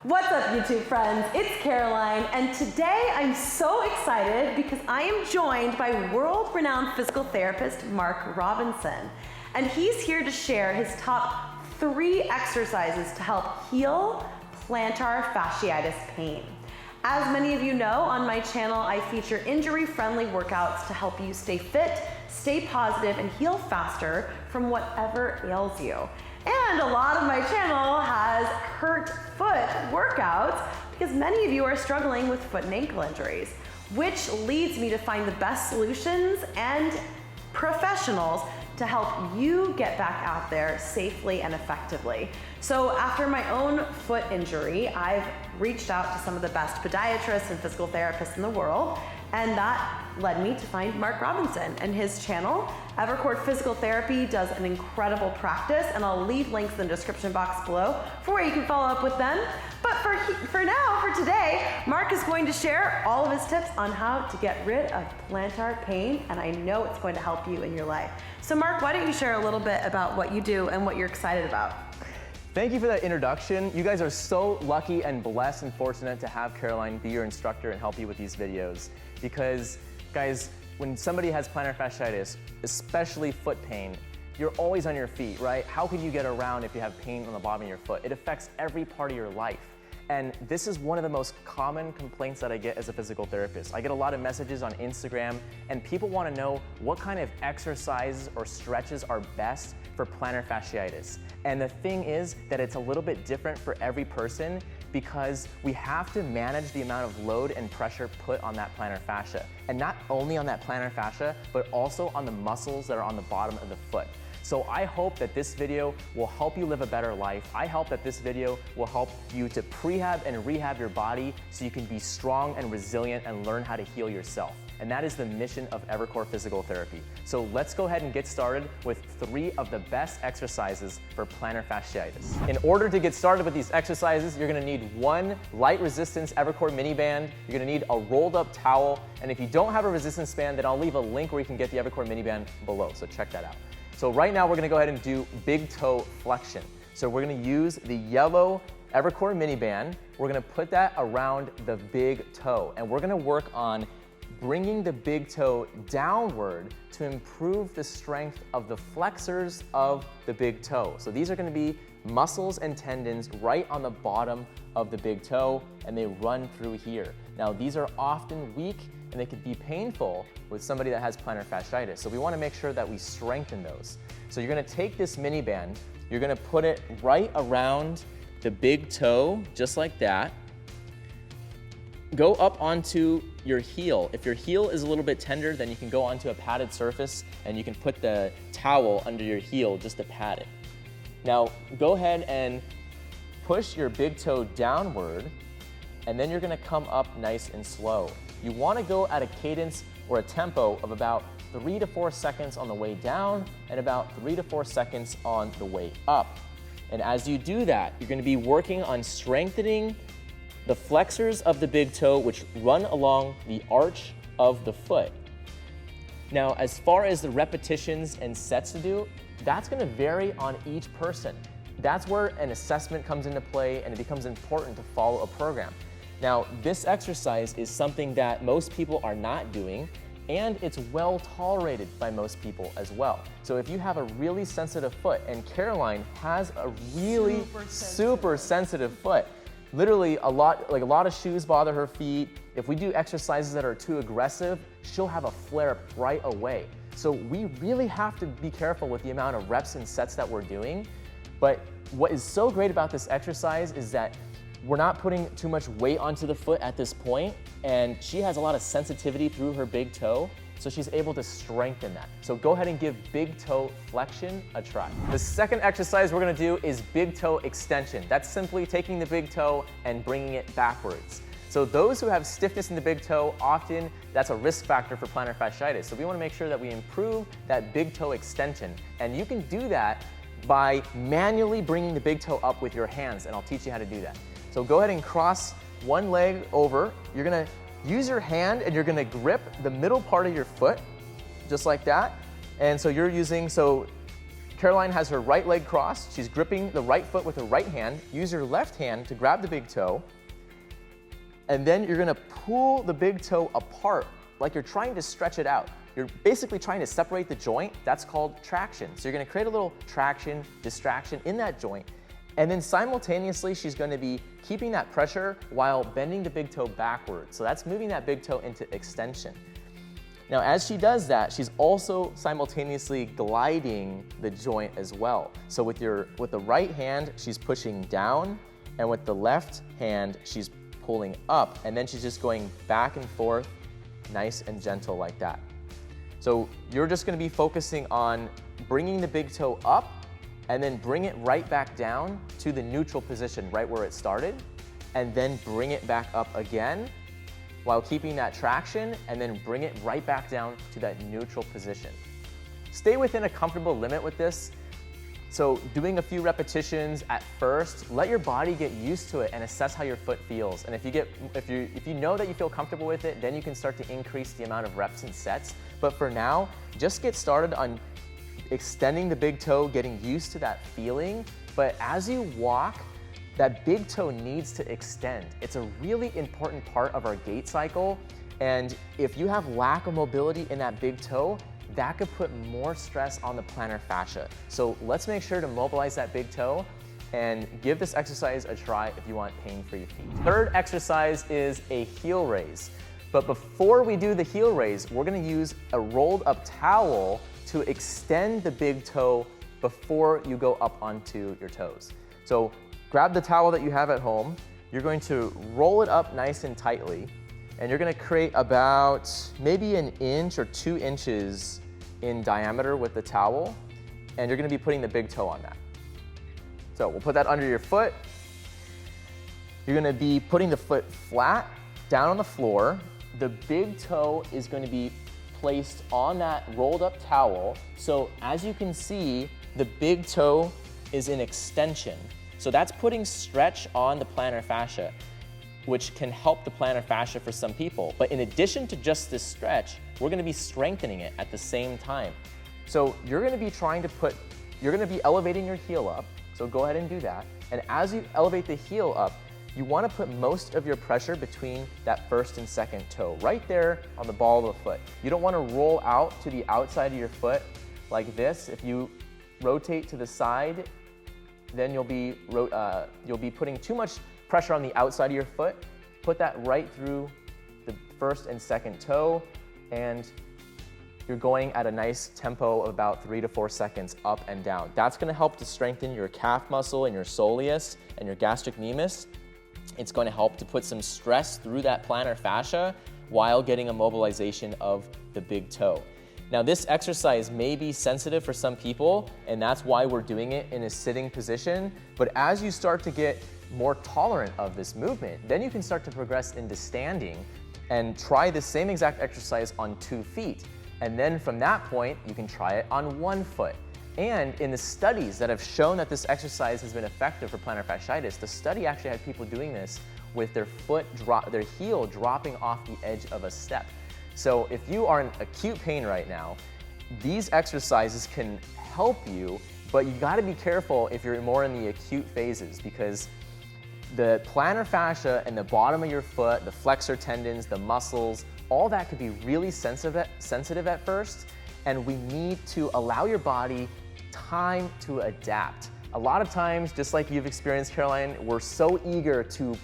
What's up, YouTube friends? It's Caroline, and today I'm so excited because I am joined by world-renowned physical therapist Marc Robinson, and he's here to share his top 3 exercises to help heal plantar fasciitis pain. As many of you know, on my channel, I feature injury-friendly workouts to help you stay fit, stay positive, and heal faster from whatever ails you. And a lot of my channel has hurt foot workouts because many of you are struggling with foot and ankle injuries, which leads me to find the best solutions and professionals to help you get back out there safely and effectively. So after my own foot injury, I've reached out to some of the best podiatrists and physical therapists in the world, and that led me to find Marc Robinson and his channel. Evercore Physical Therapy does an incredible practice, and I'll leave links in the description box below for where you can follow up with them. But for today, Marc is going to share all of his tips on how to get rid of plantar pain, and I know it's going to help you in your life. So Marc, why don't you share a little bit about what you do and what you're excited about? Thank you for that introduction. You guys are so lucky and blessed and fortunate to have Caroline be your instructor and help you with these videos. Because, guys, when somebody has plantar fasciitis, especially foot pain, you're always on your feet, right? How can you get around if you have pain on the bottom of your foot? It affects every part of your life. And this is one of the most common complaints that I get as a physical therapist. I get a lot of messages on Instagram, and people want to know what kind of exercises or stretches are best for plantar fasciitis. And the thing is that it's a little bit different for every person because we have to manage the amount of load and pressure put on that plantar fascia. And not only on that plantar fascia, but also on the muscles that are on the bottom of the foot. So I hope that this video will help you live a better life. I hope that this video will help you to prehab and rehab your body so you can be strong and resilient and learn how to heal yourself. And that is the mission of Evercore Physical Therapy. So let's go ahead and get started with 3 of the best exercises for plantar fasciitis. In order to get started with these exercises, you're gonna need 1 light resistance Evercore mini band, you're gonna need a rolled up towel, and if you don't have a resistance band, then I'll leave a link where you can get the Evercore mini band below, so check that out. So right now we're gonna go ahead and do big toe flexion. So we're gonna use the yellow Evercore mini band, we're gonna put that around the big toe, and we're gonna work on bringing the big toe downward to improve the strength of the flexors of the big toe. So these are gonna be muscles and tendons right on the bottom of the big toe, and they run through here. Now these are often weak and they can be painful with somebody that has plantar fasciitis. So we wanna make sure that we strengthen those. So you're gonna take this mini band, you're gonna put it right around the big toe, just like that. Go up onto your heel. If your heel is a little bit tender, then you can go onto a padded surface and you can put the towel under your heel just to pad it. Now, go ahead and push your big toe downward, and then you're gonna come up nice and slow. You wanna go at a cadence or a tempo of about 3 to 4 seconds on the way down and about 3 to 4 seconds on the way up. And as you do that, you're gonna be working on strengthening the flexors of the big toe, which run along the arch of the foot. Now, as far as the repetitions and sets to do, that's gonna vary on each person. That's where an assessment comes into play, and it becomes important to follow a program. Now, this exercise is something that most people are not doing, and it's well tolerated by most people as well. So if you have a really sensitive foot, and Caroline has a really super sensitive foot, literally a lot of shoes bother her feet. If we do exercises that are too aggressive, she'll have a flare-up right away. So we really have to be careful with the amount of reps and sets that we're doing. But what is so great about this exercise is that we're not putting too much weight onto the foot at this point, and she has a lot of sensitivity through her big toe, so she's able to strengthen that. So go ahead and give big toe flexion a try. The second exercise we're gonna do is big toe extension. That's simply taking the big toe and bringing it backwards. So those who have stiffness in the big toe, often that's a risk factor for plantar fasciitis. So we wanna make sure that we improve that big toe extension. And you can do that by manually bringing the big toe up with your hands, and I'll teach you how to do that. So go ahead and cross one leg over. You're gonna use your hand and you're gonna grip the middle part of your foot, just like that. And so you're using, Caroline has her right leg crossed. She's gripping the right foot with her right hand. Use your left hand to grab the big toe. And then you're gonna pull the big toe apart like you're trying to stretch it out. You're basically trying to separate the joint. That's called traction. So you're gonna create a little traction, distraction in that joint. And then simultaneously, she's gonna be keeping that pressure while bending the big toe backwards. So that's moving that big toe into extension. Now, as she does that, she's also simultaneously gliding the joint as well. So with the right hand, she's pushing down, and with the left hand, she's pulling up, and then she's just going back and forth, nice and gentle like that. So you're just gonna be focusing on bringing the big toe up, and then bring it right back down to the neutral position, right where it started, and then bring it back up again, while keeping that traction, and then bring it right back down to that neutral position. Stay within a comfortable limit with this. So doing a few repetitions at first, let your body get used to it and assess how your foot feels. And if you know that you feel comfortable with it, then you can start to increase the amount of reps and sets. But for now, just get started on extending the big toe, getting used to that feeling. But as you walk, that big toe needs to extend. It's a really important part of our gait cycle. And if you have lack of mobility in that big toe, that could put more stress on the plantar fascia. So let's make sure to mobilize that big toe and give this exercise a try if you want pain-free feet. Third exercise is a heel raise. But before we do the heel raise, we're gonna use a rolled up towel to extend the big toe before you go up onto your toes. So grab the towel that you have at home. You're going to roll it up nice and tightly, and you're gonna create about maybe 1 inch or 2 inches in diameter with the towel, and you're gonna be putting the big toe on that. So we'll put that under your foot. You're gonna be putting the foot flat down on the floor. The big toe is going to be placed on that rolled up towel. So as you can see, the big toe is in extension. So that's putting stretch on the plantar fascia, which can help the plantar fascia for some people. But in addition to just this stretch, we're gonna be strengthening it at the same time. So you're gonna be elevating your heel up. So go ahead and do that. And as you elevate the heel up, you wanna put most of your pressure between that first and second toe, right there on the ball of the foot. You don't wanna roll out to the outside of your foot like this. If you rotate to the side, then you'll be putting too much pressure on the outside of your foot. Put that right through the first and second toe, and you're going at a nice tempo of about 3 to 4 seconds up and down. That's gonna help to strengthen your calf muscle and your soleus and your gastrocnemius. It's going to help to put some stress through that plantar fascia while getting a mobilization of the big toe. Now, this exercise may be sensitive for some people, and that's why we're doing it in a sitting position. But as you start to get more tolerant of this movement, then you can start to progress into standing and try the same exact exercise on 2 feet. And then from that point, you can try it on 1 foot. And in the studies that have shown that this exercise has been effective for plantar fasciitis, the study actually had people doing this with their heel dropping off the edge of a step. So if you are in acute pain right now, these exercises can help you, but you gotta be careful if you're more in the acute phases, because the plantar fascia and the bottom of your foot, the flexor tendons, the muscles, all that could be really sensitive at first, and we need to allow your body time to adapt. A lot of times, just like you've experienced, Caroline, we're so eager to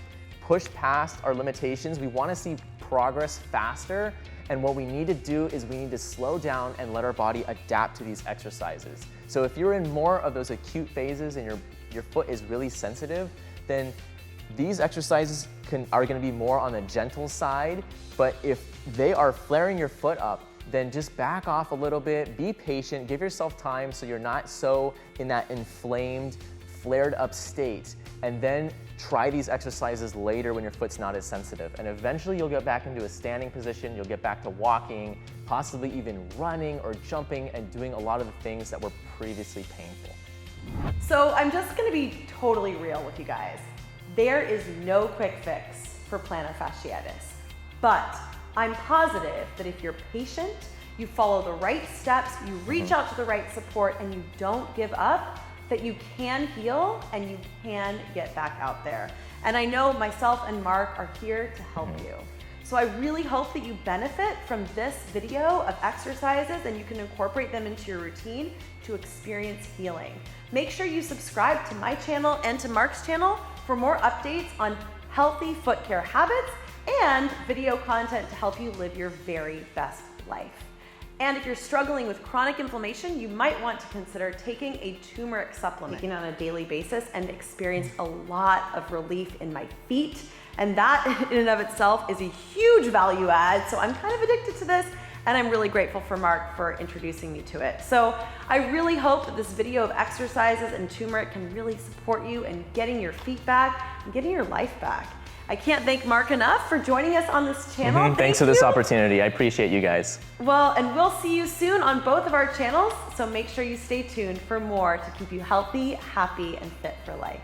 push past our limitations. We want to see progress faster, and what we need to do is we need to slow down and let our body adapt to these exercises. So if you're in more of those acute phases and your foot is really sensitive, then these exercises are going to be more on the gentle side. But if they are flaring your foot up, then just back off a little bit, be patient, give yourself time so you're not so in that inflamed, flared up state, and then try these exercises later when your foot's not as sensitive. And eventually you'll get back into a standing position, you'll get back to walking, possibly even running or jumping and doing a lot of the things that were previously painful. So I'm just gonna be totally real with you guys. There is no quick fix for plantar fasciitis, but I'm positive that if you're patient you follow the right steps, you reach out to the right support, and you don't give up, that you can heal and you can get back out there. And I know myself and Marc are here to help you. So I really hope that you benefit from this video of exercises and you can incorporate them into your routine to experience healing. Make sure you subscribe to my channel and to Marc's channel for more updates on healthy foot care habits and video content to help you live your very best life. And if you're struggling with chronic inflammation, you might want to consider taking a turmeric supplement. Taking it on a daily basis and experienced a lot of relief in my feet. And that in and of itself is a huge value add. So I'm kind of addicted to this and I'm really grateful for Marc for introducing me to it. So I really hope that this video of exercises and turmeric can really support you in getting your feet back and getting your life back. I can't thank Marc enough for joining us on this channel. Thanks for this opportunity. I appreciate you guys. Well, and we'll see you soon on both of our channels, so make sure you stay tuned for more to keep you healthy, happy, and fit for life.